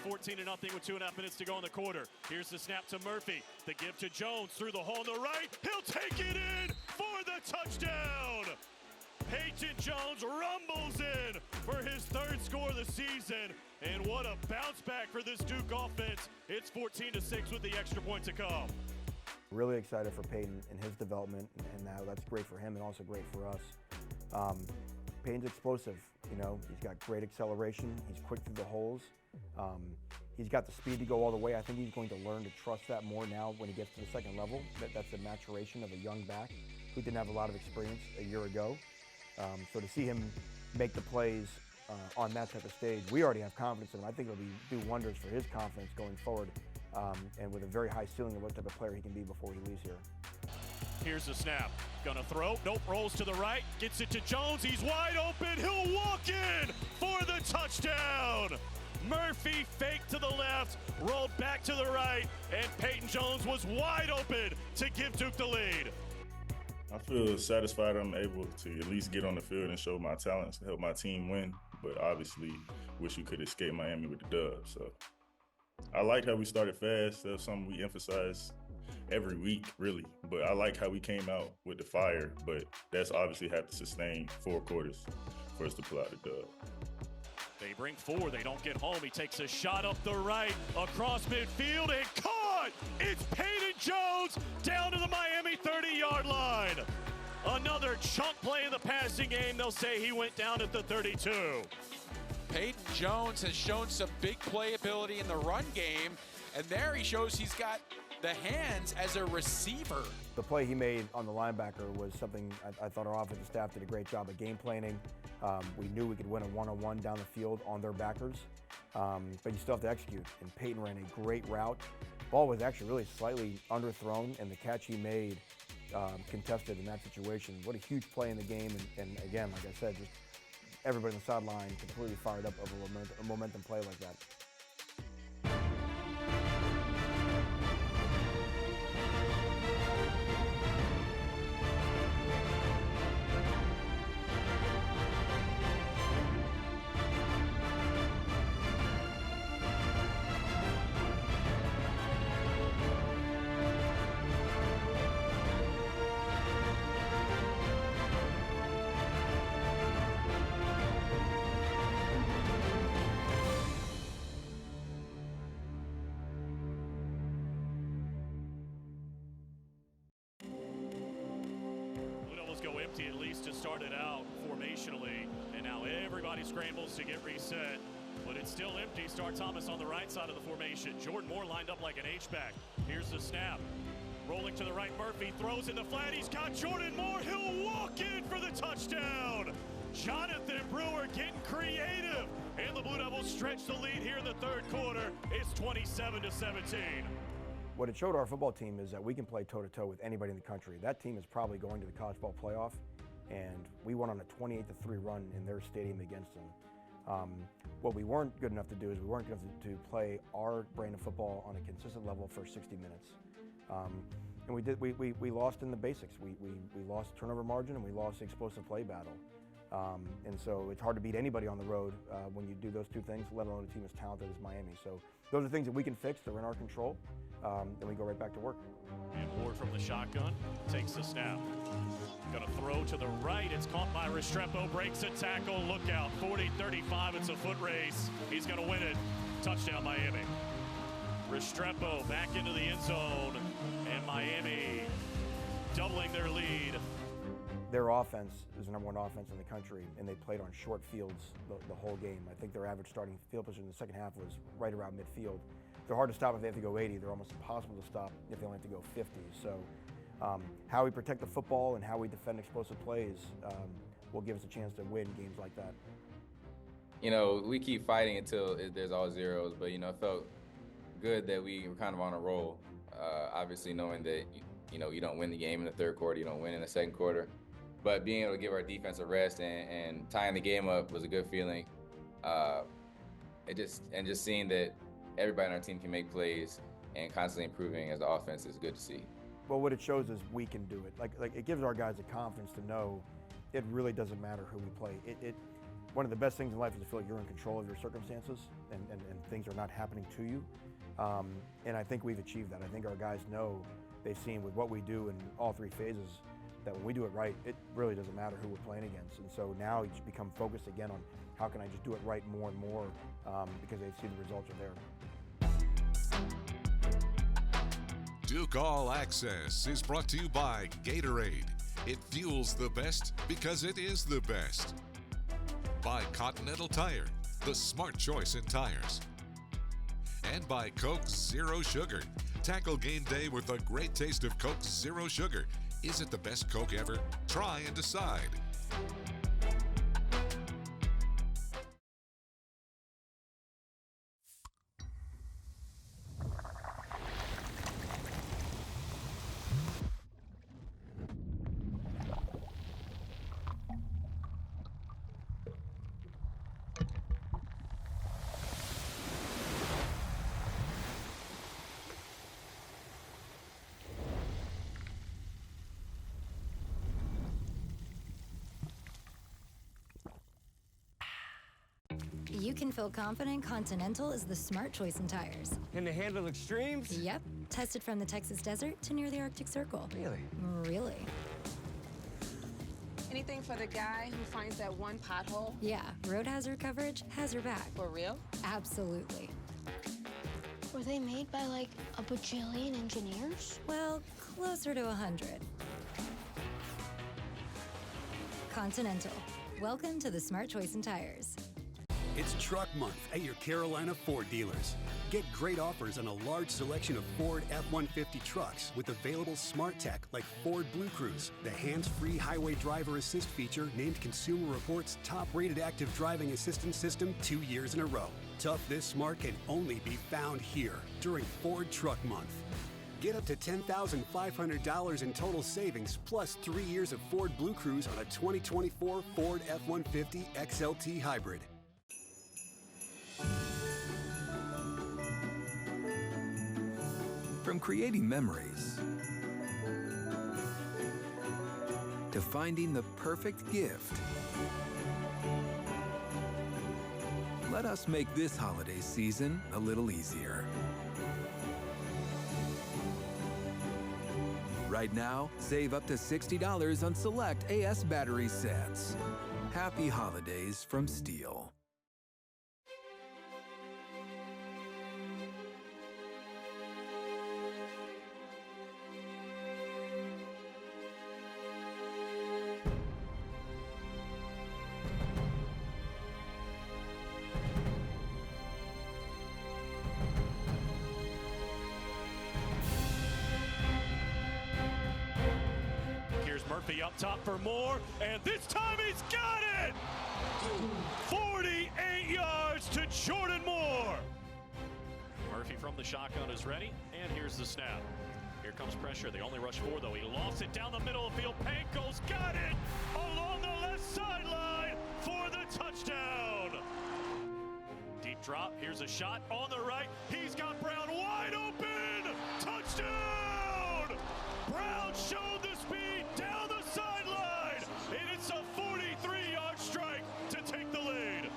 14-0 with 2.5 minutes to go in the quarter. Here's the snap to Murphy. The give to Jones through the hole on the right. He'll take it in for the touchdown. Peyton Jones rumbles in for his third score of the season. And what a bounce back for this Duke offense. It's 14-6 with the extra point to come. Really excited for Peyton and his development, and now that's great for him and also great for us. Peyton's explosive, you know, he's got great acceleration, he's quick through the holes, he's got the speed to go all the way. I think he's going to learn to trust that more now when he gets to the second level. That's the maturation of a young back who didn't have a lot of experience a year ago. So to see him make the plays on that type of stage, we already have confidence in him. I think it'll do wonders for his confidence going forward, and with a very high ceiling of what type of player he can be before he leaves here. Here's the snap. Gonna throw. Nope. Rolls to the right. Gets it to Jones. He's wide open. He'll walk in for the touchdown. Murphy faked to the left, rolled back to the right, and Peyton Jones was wide open to give Duke the lead. I feel satisfied I'm able to at least get on the field and show my talents to help my team win, but obviously wish we could escape Miami with the dub. So I like how we started fast. That's something we emphasize every week, really. But I like how we came out with the fire, but that's obviously had to sustain 4 quarters for us to pull out the dub. They bring 4, they don't get home. He takes a shot up the right, across midfield, and caught! It's Peyton Jones down to the Miami 30-yard line. Another chunk play in the passing game. They'll say he went down at the 32. Peyton Jones has shown some big playability in the run game, and there he shows he's got the hands as a receiver. The play he made on the linebacker was something I thought our offensive staff did a great job of game planning. We knew we could win a one-on-one down the field on their backers, but you still have to execute. And Peyton ran a great route. Ball was actually really slightly underthrown, and the catch he made contested in that situation. What a huge play in the game, and again, like I said, just everybody on the sideline completely fired up over a momentum play like that. Go empty at least to start it out formationally, and now everybody scrambles to get reset, but it's still empty. Star Thomas on the right side of the formation. Jordan Moore lined up like an H-back. Here's the snap. Rolling to the right, Murphy throws in the flat. He's got Jordan Moore. He'll walk in for the touchdown. Jonathan Brewer getting creative, and the Blue Devils stretch the lead here in the third quarter. It's 27-17. What it showed our football team is that we can play toe-to-toe with anybody in the country. That team is probably going to the college ball playoff, and we went on a 28-3 run in their stadium against them. What we weren't good enough to do is we weren't good enough to play our brand of football on a consistent level for 60 minutes. And we lost in the basics. We lost turnover margin, and we lost the explosive play battle. And so it's hard to beat anybody on the road when you do those two things, let alone a team as talented as Miami. So those are things that we can fix, they're in our control, and we go right back to work. And Ward from the shotgun takes the snap. Gonna throw to the right, it's caught by Restrepo, breaks a tackle, look out, 40-35, it's a foot race. He's gonna win it, touchdown Miami. Restrepo back into the end zone, and Miami doubling their lead. Their offense is the #1 offense in the country, and they played on short fields the whole game. I think their average starting field position in the second half was right around midfield. They're hard to stop if they have to go 80. They're almost impossible to stop if they only have to go 50. So how we protect the football and how we defend explosive plays will give us a chance to win games like that. You know, we keep fighting until there's all zeros, but, you know, it felt good that we were kind of on a roll. Obviously knowing that, you know, you don't win the game in the third quarter, you don't win in the second quarter. But being able to give our defense a rest and tying the game up was a good feeling. Just seeing that everybody on our team can make plays and constantly improving as the offense is good to see. Well, what it shows is we can do it. Like it gives our guys the confidence to know it really doesn't matter who we play. one of the best things in life is to feel like you're in control of your circumstances and things are not happening to you. And I think we've achieved that. I think our guys know, they've seen with what we do in all three phases, that when we do it right, it really doesn't matter who we're playing against. And so now you just become focused again on how can I just do it right more and more, because they see the results are there. Duke All Access is brought to you by Gatorade. It fuels the best because it is the best. By Continental Tire, the smart choice in tires. And by Coke Zero Sugar. Tackle game day with a great taste of Coke Zero Sugar. Is it the best Coke ever? Try and decide. You can feel confident Continental is the smart choice in tires. Can they handle extremes? Yep. Tested from the Texas desert to near the Arctic Circle. Really? Really. Anything for the guy who finds that one pothole? Yeah, road hazard coverage has your back. For real? Absolutely. Were they made by like a bajillion engineers? Well, closer to 100. Continental. Welcome to the smart choice in tires. It's Truck Month at your Carolina Ford dealers. Get great offers on a large selection of Ford F-150 trucks with available smart tech like Ford Blue Cruise, the hands-free highway driver assist feature named Consumer Reports' top-rated active driving assistance system 2 years in a row. Tough this smart can only be found here during Ford Truck Month. Get up to $10,500 in total savings plus 3 years of Ford Blue Cruise on a 2024 Ford F-150 XLT Hybrid. From creating memories to finding the perfect gift, let us make this holiday season a little easier. Right now, save up to $60 on select AS battery sets. Happy holidays from Steel. Murphy up top for Moore, and this time he's got it! 48 yards to Jordan Moore. Murphy from the shotgun is ready, and here's the snap. Here comes pressure. They only rush 4, though. He lofts it down the middle of the field. Panko's got it along the left sideline for the touchdown. Deep drop. Here's a shot on the right. He's got Brown wide open. Touchdown! Brown showed the speed down the sideline, and it's a 43-yard strike to take the lead.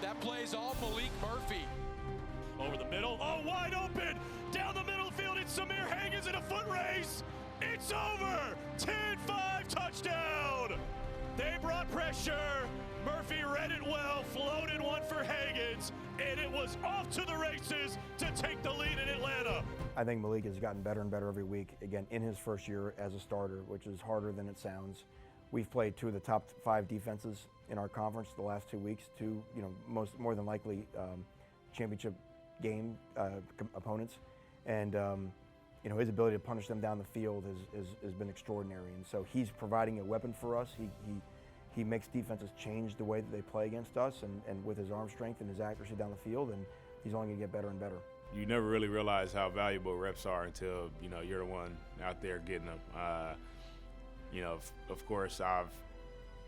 That play's all Malik Murphy. Over the middle, oh, wide open, down the middle of the field, it's Samir Hagens in a foot race. It's over, 10-5 touchdown. They brought pressure, Murphy read it well, floated one for Hagens, and it was off to the races to take the lead in Atlanta. I think Malik has gotten better and better every week, again, in his first year as a starter, which is harder than it sounds. We've played 2 of the top 5 defenses in our conference the last 2 weeks, 2, more than likely championship game opponents. And, his ability to punish them down the field has been extraordinary. And so he's providing a weapon for us. He makes defenses change the way that they play against us, and with his arm strength and his accuracy down the field, and he's only going to get better and better. You never really realize how valuable reps are until, you're the one out there getting them. Of course, I've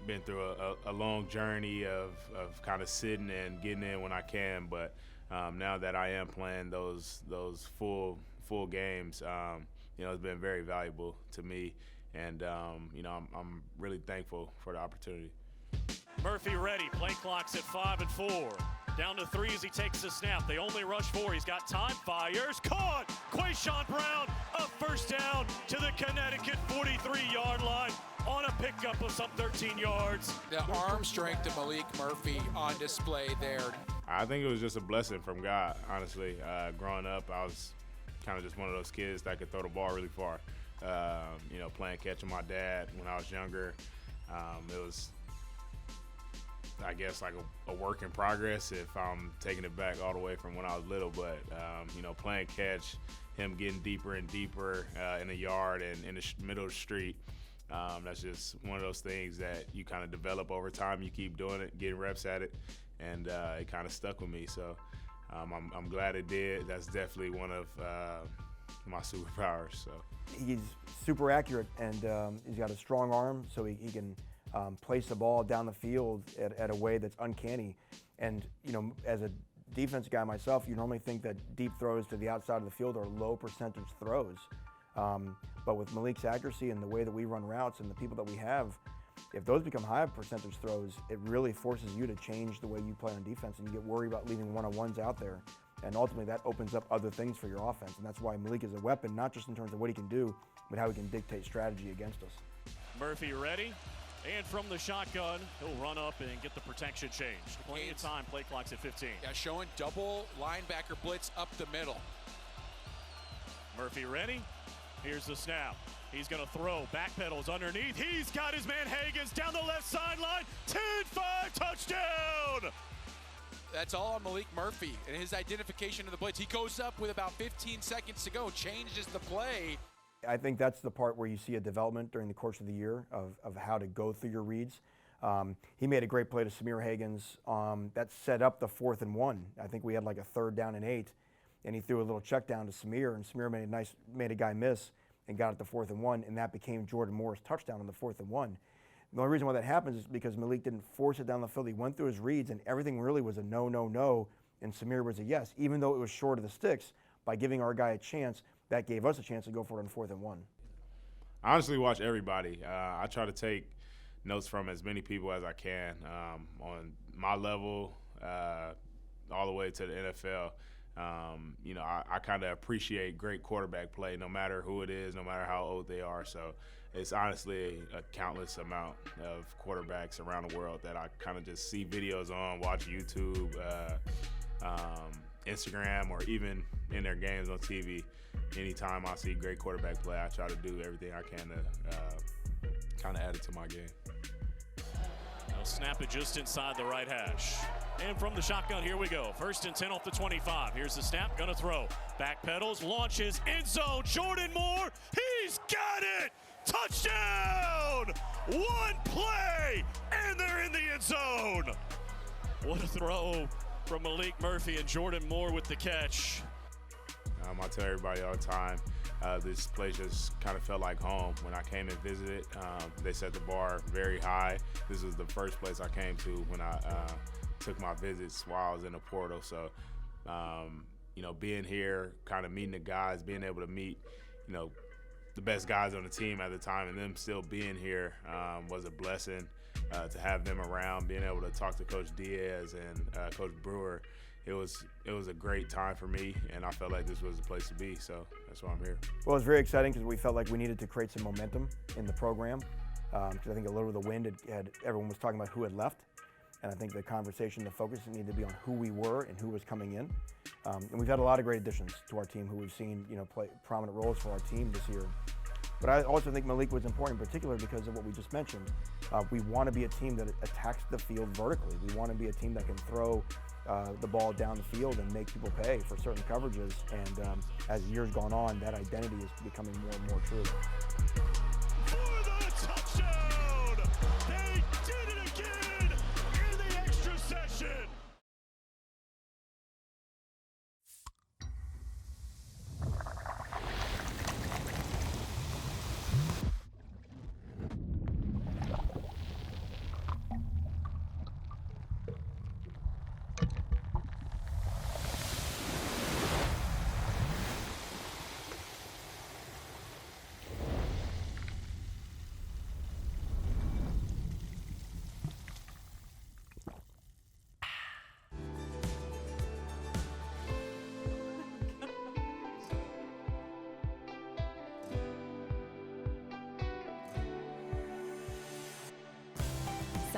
been through a long journey of kind of sitting and getting in when I can, but now that I am playing those full games, it's been very valuable to me, and I'm really thankful for the opportunity. Murphy ready, play clock's at 5 and 4. Down to 3 as he takes the snap. They only rush 4. He's got time, fires, caught! Quayshawn Brown, a first down to the Connecticut 43-yard line on a pickup of some 13 yards. The arm strength of Malik Murphy on display there. I think it was just a blessing from God, honestly. Growing up, I was kind of just one of those kids that could throw the ball really far. Playing catch with my dad when I was younger. It was, I guess, like a work in progress if I'm taking it back all the way from when I was little. But, playing catch, him getting deeper and deeper in the yard and in the middle of the street, that's just one of those things that you kind of develop over time. You keep doing it, getting reps at it, and it kind of stuck with me. So I'm glad it did. That's definitely one of my superpowers. So he's super accurate, and he's got a strong arm, so he can place the ball down the field at a way that's uncanny. And as a defense guy myself, you normally think that deep throws to the outside of the field are low percentage throws. But with Malik's accuracy and the way that we run routes and the people that we have, if those become high percentage throws, it really forces you to change the way you play on defense, and you get worried about leaving one-on-ones out there. And ultimately that opens up other things for your offense. And that's why Malik is a weapon, not just in terms of what he can do, but how he can dictate strategy against us. Murphy ready. And from the shotgun, he'll run up and get the protection changed. Plenty of time, play clock's at 15. Yeah, showing double linebacker blitz up the middle. Murphy ready. Here's the snap. He's going to throw. Backpedals underneath. He's got his man Hagens down the left sideline. 10-5 touchdown. That's all on Malik Murphy and his identification of the blitz. He goes up with about 15 seconds to go, changes the play. I think that's the part where you see a development during the course of the year of how to go through your reads. He made a great play to Samir Hagens that set up the 4th and 1. I think we had like a 3rd down and 8, and he threw a little check down to Samir, and Samir made a guy miss and got it to 4th and 1, and that became Jordan Moore's touchdown on the 4th and 1. The only reason why that happens is because Malik didn't force it down the field. He went through his reads, and everything really was a no, no, no, and Samir was a yes. Even though it was short of the sticks, by giving our guy a chance, that gave us a chance to go for it on 4th and 1. I honestly watch everybody. I try to take notes from as many people as I can on my level all the way to the NFL. I kind of appreciate great quarterback play, no matter who it is, no matter how old they are. So it's honestly a countless amount of quarterbacks around the world that I kind of just see videos on, watch YouTube, Instagram, or even in their games on TV. Anytime I see great quarterback play, I try to do everything I can to kind of add it to my game. They'll snap it just inside the right hash. And from the shotgun, here we go. 1st and 10 off the 25. Here's the snap, gonna throw. Back pedals, launches, end zone. Jordan Moore, he's got it! Touchdown! One play, and they're in the end zone. What a throw from Malik Murphy, and Jordan Moore with the catch. I tell everybody all the time, this place just kind of felt like home. When I came and visited, they set the bar very high. This was the first place I came to when I took my visits while I was in the portal. So, being here, kind of meeting the guys, being able to meet, the best guys on the team at the time, and them still being here was a blessing. To have them around, being able to talk to Coach Diaz and Coach Brewer, it was a great time for me, and I felt like this was the place to be, so that's why I'm here. Well, it was very exciting because we felt like we needed to create some momentum in the program, because I think a little of the wind everyone was talking about who had left, and I think the conversation, the focus needed to be on who we were and who was coming in. And we've had a lot of great additions to our team who we've seen play prominent roles for our team this year. But I also think Malik was important in particular because of what we just mentioned. We want to be a team that attacks the field vertically. We want to be a team that can throw the ball down the field and make people pay for certain coverages. And as years gone on, that identity is becoming more and more true. For the touchdown! They did it again in the extra session!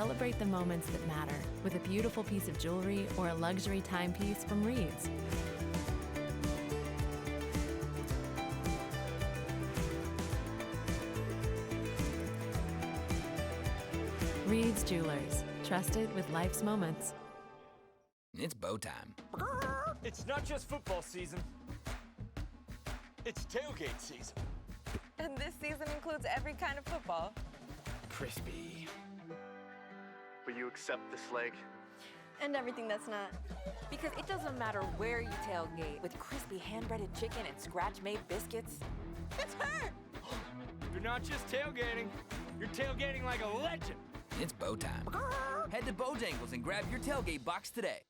Celebrate the moments that matter with a beautiful piece of jewelry or a luxury timepiece from Reed's. Reed's Jewelers, trusted with life's moments. It's bow time. It's not just football season. It's tailgate season. And this season includes every kind of football. Crispy. Will you accept this leg? And everything that's not. Because it doesn't matter where you tailgate, with crispy hand-breaded chicken and scratch-made biscuits. It's her! You're not just tailgating. You're tailgating like a legend. It's bow time. Head to Bojangles and grab your tailgate box today.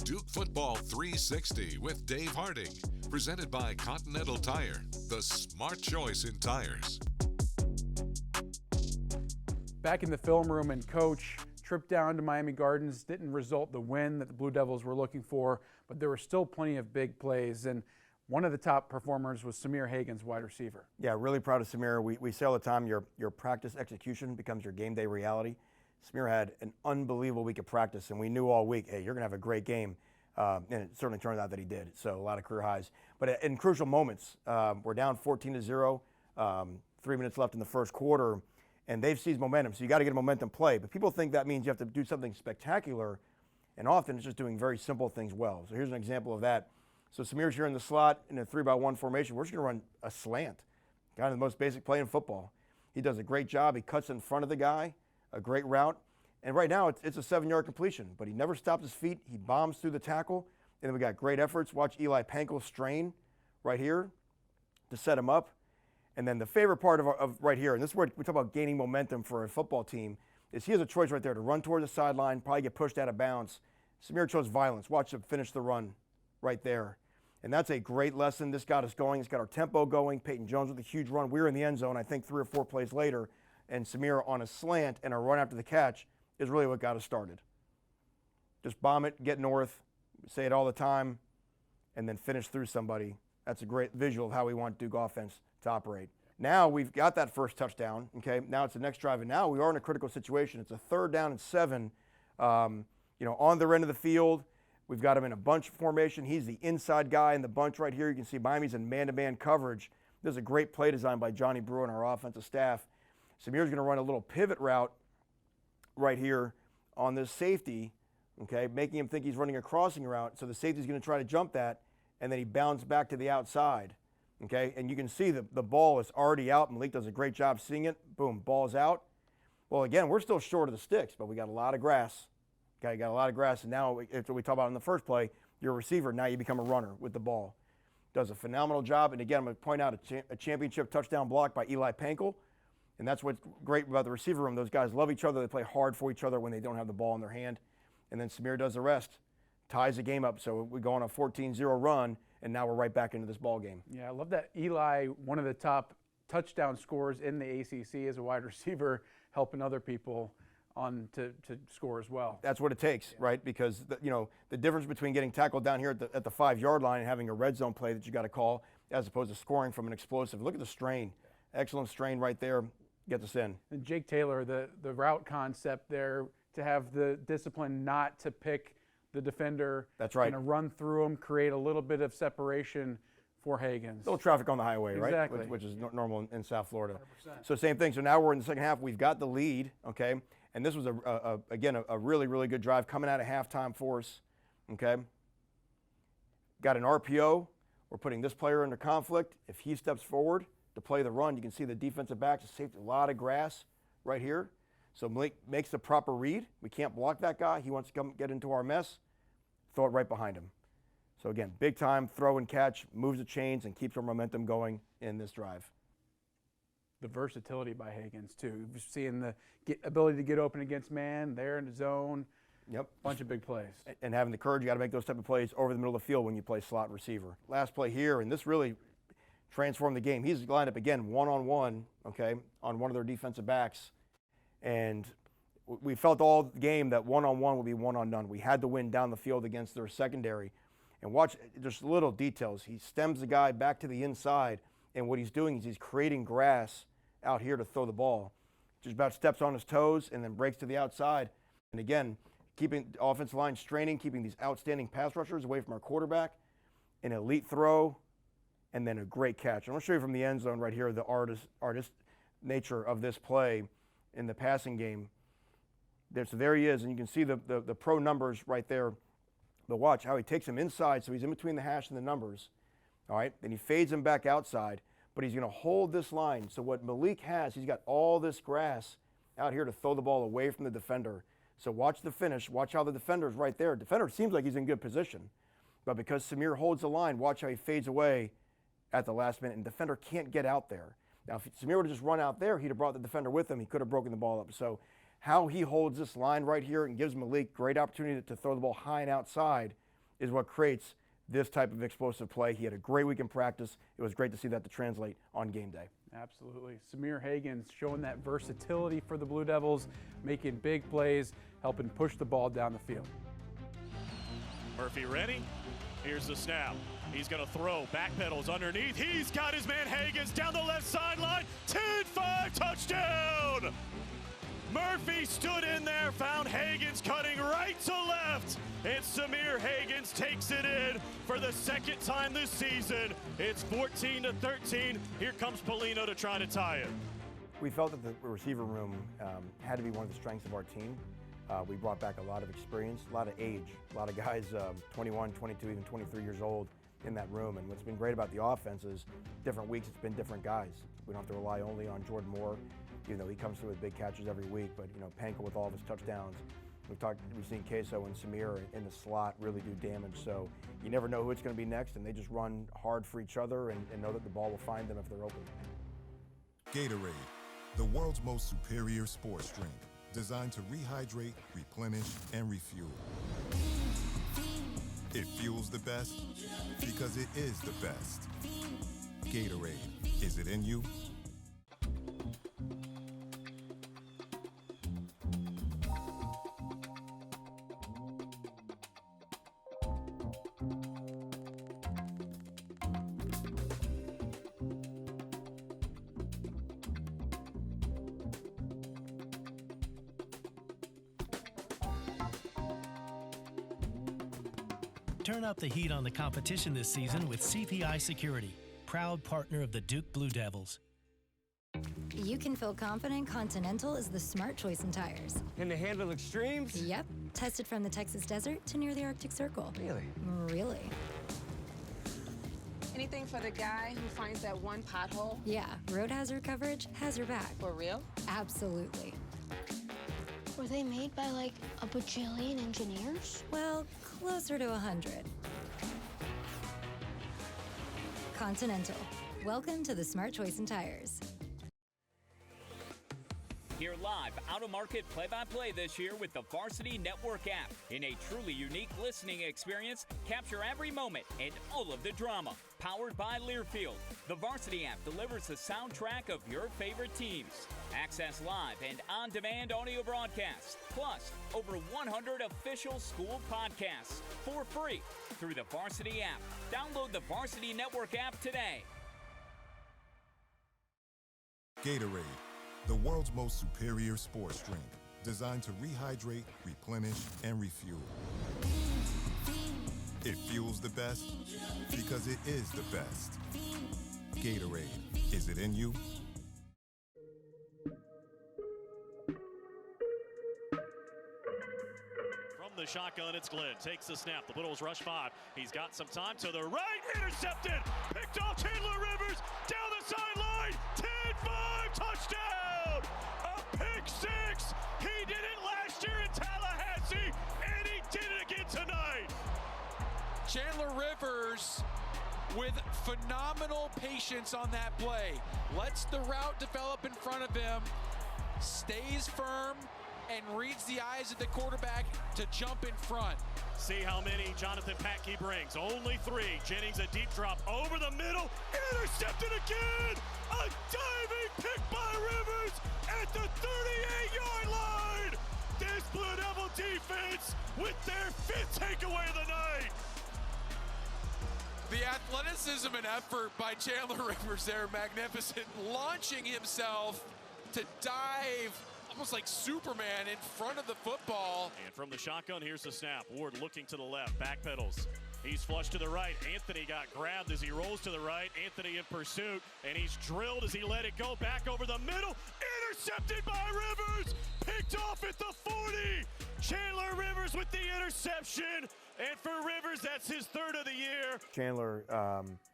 Duke Football 360 with Dave Harding, presented by Continental Tire, the smart choice in tires. Back in the film room, and Coach, trip down to Miami Gardens didn't result the win that the Blue Devils were looking for, but there were still plenty of big plays, and one of the top performers was Samir Hagan's wide receiver. Yeah, really proud of Samir. We say all the time, your practice execution becomes your game day reality. Samir had an unbelievable week of practice, and we knew all week, hey, you're going to have a great game. And it certainly turned out that he did. So a lot of career highs. But in crucial moments, we're down 14-0, 3 minutes left in the first quarter, and they've seized momentum. So you got to get a momentum play. But people think that means you have to do something spectacular, and often it's just doing very simple things well. So here's an example of that. So Samir's here in the slot in a 3-by-1 formation. We're just going to run a slant, kind of the most basic play in football. He does a great job. He cuts in front of the guy. A great route. And right now, it's a 7-yard completion, but he never stops his feet. He bombs through the tackle. And then we got great efforts. Watch Eli Pankel strain right here to set him up. And then the favorite part of right here, and this is where we talk about gaining momentum for a football team, is he has a choice right there to run toward the sideline, probably get pushed out of bounds. Samir chose violence. Watch him finish the run right there. And that's a great lesson. This got us going. It's got our tempo going. Peyton Jones with a huge run. We were in the end zone, I think, 3 or 4 plays later. And Samir on a slant and a run after the catch is really what got us started. Just bomb it, get north, say it all the time, and then finish through somebody. That's a great visual of how we want Duke offense to operate. Now we've got that first touchdown, okay? Now it's the next drive, and now we are in a critical situation. It's a 3rd down and 7, on their end of the field. We've got him in a bunch formation. He's the inside guy in the bunch right here. You can see Miami's in man-to-man coverage. There's a great play design by Johnny Brewer and our offensive staff. Samir's going to run a little pivot route right here on this safety, okay, making him think he's running a crossing route. So the safety's going to try to jump that, and then he bounds back to the outside, okay? And you can see the ball is already out. Malik does a great job seeing it. Boom, ball's out. Well, again, we're still short of the sticks, but we got a lot of grass. Okay, got a lot of grass, and now it's what we talked about in the first play. You're a receiver, now you become a runner with the ball. Does a phenomenal job. And again, I'm going to point out a championship touchdown block by Eli Pankel. And that's what's great about the receiver room. Those guys love each other. They play hard for each other when they don't have the ball in their hand. And then Samir does the rest, ties the game up. So we go on a 14-0 run, and now we're right back into this ball game. Yeah, I love that Eli, one of the top touchdown scorers in the ACC as a wide receiver, helping other people on to score as well. That's what it takes, right? Because the difference between getting tackled down here at the 5-yard line and having a red zone play that you got to call, as opposed to scoring from an explosive. Look at the strain. Excellent strain right there. Gets us in. And Jake Taylor, the route concept there, to have the discipline not to pick the defender. That's right. And run through him, create a little bit of separation for Hagan's. Little traffic on the highway, right? Exactly. Which is normal in South Florida. 100%. So same thing. So now we're in the second half. We've got the lead, okay? And this was, again, a really, really good drive coming out of halftime for us, okay? Got an RPO. We're putting this player under conflict. If he steps forward to play the run, you can see the defensive back just saved a lot of grass right here. So Malik makes the proper read. We can't block that guy. He wants to come get into our mess. Throw it right behind him. So again, big time throw and catch, moves the chains, and keeps our momentum going in this drive. the versatility by Higgins, too. You're seeing the ability to get open against man, there in the zone. Yep. Bunch of big plays. And having the courage, you got to make those type of plays over the middle of the field when you play slot receiver. Last play here, and this really transformed the game. He's lined up again one-on-one, okay, on one of their defensive backs. And we felt all game that one-on-one would be one-on-none. We had to win down the field against their secondary. And watch, just little details. He stems the guy back to the inside, and what he's doing is he's creating grass out here to throw the ball. Just about steps on his toes and then breaks to the outside. And again, keeping the offensive line straining, keeping these outstanding pass rushers away from our quarterback. An elite throw, and then a great catch. I'm going to show you from the end zone right here the artist nature of this play in the passing game. So there he is, and you can see the pro numbers right there. But watch how he takes him inside, so he's in between the hash and the numbers. All right, then he fades him back outside, but he's going to hold this line. So what Malik has, he's got all this grass out here to throw the ball away from the defender. So watch the finish. Watch how the defender's right there. Defender seems like he's in good position, but because Samir holds the line, watch how he fades away at the last minute, and the defender can't get out there. Now, if Samir would have just run out there, he'd have brought the defender with him. He could have broken the ball up. So how he holds this line right here and gives Malik great opportunity to throw the ball high and outside is what creates this type of explosive play. He had a great week in practice. It was great to see that to translate on game day. Absolutely. Samir Higgins showing that versatility for the Blue Devils, making big plays, helping push the ball down the field. Murphy ready. Here's the snap. He's going to throw. Backpedals underneath. He's got his man Higgins down the left sideline. 10-5 touchdown. Murphy stood in there, found Higgins cutting right to left, and Samir Higgins takes it in for the second time this season. It's 14-13. Here comes Polino to try to tie it. We felt that the receiver room had to be one of the strengths of our team. We brought back a lot of experience, a lot of age, a lot of guys 21, 22, even 23 years old in that room. And what's been great about the offense is different weeks it's been different guys. We don't have to rely only on Jordan Moore, even though he comes through with big catches every week, but Panko with all of his touchdowns. We've seen Queso and Samir in the slot really do damage, so you never know who it's going to be next, and they just run hard for each other and know that the ball will find them if they're open. Gatorade, the world's most superior sports drink, designed to rehydrate, replenish, and refuel. It fuels the best because it is the best. Gatorade, is it in you? Turn up the heat on the competition this season with CPI Security, proud partner of the Duke Blue Devils. You can feel confident Continental is the smart choice in tires. Can they handle extremes? Yep. Tested from the Texas desert to near the Arctic Circle. Really? Really. Anything for the guy who finds that one pothole? Yeah, road hazard coverage has your back. For real? Absolutely. Were they made by like a bajillion engineers? Well, closer to 100. Continental. Welcome to the smart choice in tires. Hear live, out-of-market play-by-play this year with the Varsity Network app. In a truly unique listening experience, capture every moment and all of the drama. Powered by Learfield, the Varsity app delivers the soundtrack of your favorite teams. Access live and on-demand audio broadcasts, plus over 100 official school podcasts for free through the Varsity app. Download the Varsity Network app today. Gatorade, the world's most superior sports drink, designed to rehydrate, replenish, and refuel. It fuels the best because it is the best. Gatorade, is it in you? From the shotgun, it's Glenn. Takes the snap. The Littles rush 5. He's got some time to the right. Intercepted. Picked off Chandler Rivers. Down the sideline. 10-5 touchdown. A pick 6. He did it last year in Tallahassee, and he did it again tonight. Chandler Rivers with phenomenal patience on that play. Lets the route develop in front of him, stays firm, and reads the eyes of the quarterback to jump in front. See how many Jonathan Packey brings. Only 3. Jennings a deep drop over the middle. Intercepted again. A diving pick by Rivers at the 38-yard line. This Blue Devil defense with their 5th takeaway of the night. The athleticism and effort by Chandler Rivers there, magnificent. Launching himself to dive almost like Superman in front of the football. And from the shotgun, here's the snap. Ward looking to the left, backpedals. He's flushed to the right. Anthony got grabbed as he rolls to the right. Anthony in pursuit, and he's drilled as he let it go back over the middle. Intercepted by Rivers. Picked off at the 40. Chandler Rivers with the interception. And for Rivers, that's his 3rd of the year. Chandler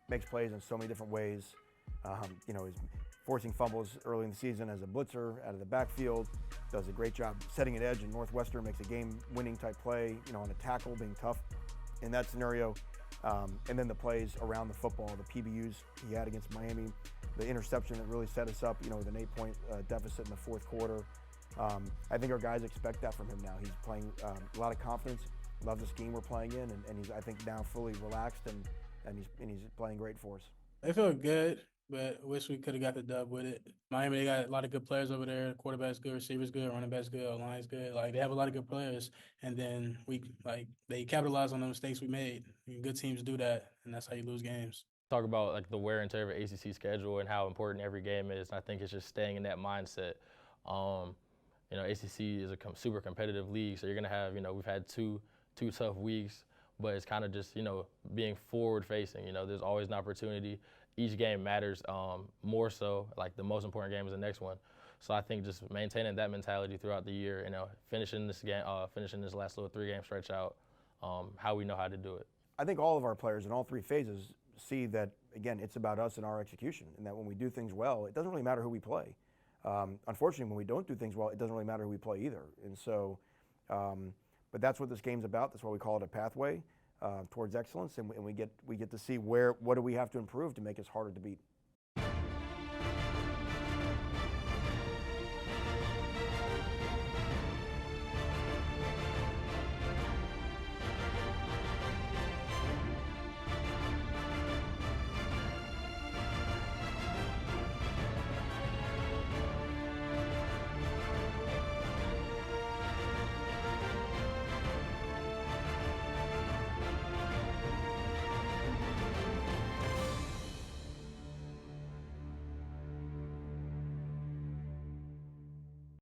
makes plays in so many different ways. You know, he's forcing fumbles early in the season as a blitzer out of the backfield. Does a great job setting an edge in Northwestern, makes a game-winning type play, you know, on a tackle, being tough in that scenario. And then the plays around the football, the PBUs he had against Miami, the interception that really set us up, you know, with an 8-point deficit in the 4th quarter. I think our guys expect that from him now. He's playing a lot of confidence, loves the scheme we're playing in, and he's, I think, now fully relaxed, and he's playing great for us. They feel good, but wish we could have got the dub with it. Miami, they got a lot of good players over there. Quarterback's good, receivers good, running back's good, line's good. Like, they have a lot of good players, and then they capitalize on the mistakes we made. Good teams do that, and that's how you lose games. Talk about like the wear and tear of an ACC schedule and how important every game is. And I think it's just staying in that mindset. You know, ACC is a super competitive league, so you're gonna have, you know, we've had two tough weeks, but it's kind of just, you know, being forward facing. You know, there's always an opportunity. Each game matters more so. Like, the most important game is the next one. So I think just maintaining that mentality throughout the year, you know, finishing this last little 3-game stretch out, how we know how to do it. I think all of our players in all 3 phases see that, again, it's about us and our execution, and that when we do things well, it doesn't really matter who we play. Unfortunately, when we don't do things well, it doesn't really matter who we play either. And so, but that's what this game's about. That's why we call it a pathway towards excellence, and we get to see what do we have to improve to make us harder to beat.